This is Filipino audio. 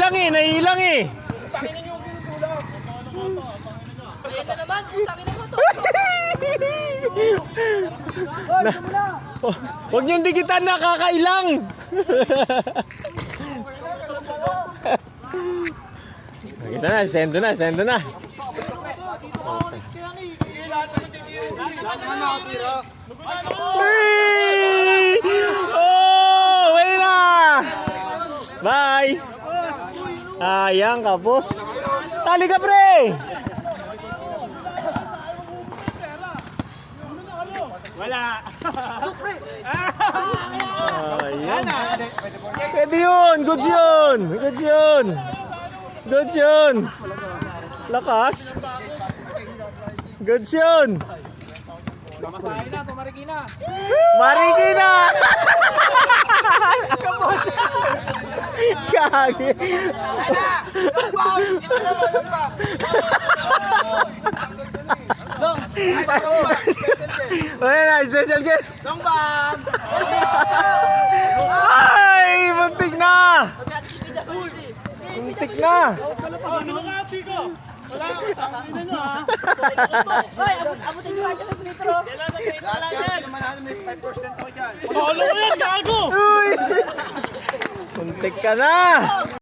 Naiilang eh, naiilang eh. Ayan na naman, putangin na mo to. Huwag niyong dikitan, nakakailang. Kita na, sendo na, sendo na. Hey! Oh, wait na. Bye. Ayang kapos. Tali ka, pre. Wala. Ayan. Pwede yun. Good yun. Good yun. Good yun. Lakas. Good yun. Marikina, Marikina. Marikina. Kage. Ayan na, special guest. Ay, muntik na. Muntik na. Hoy, abutin nyo siya ng litro. Follow ko yan, gago! Uy. Muntik ka na.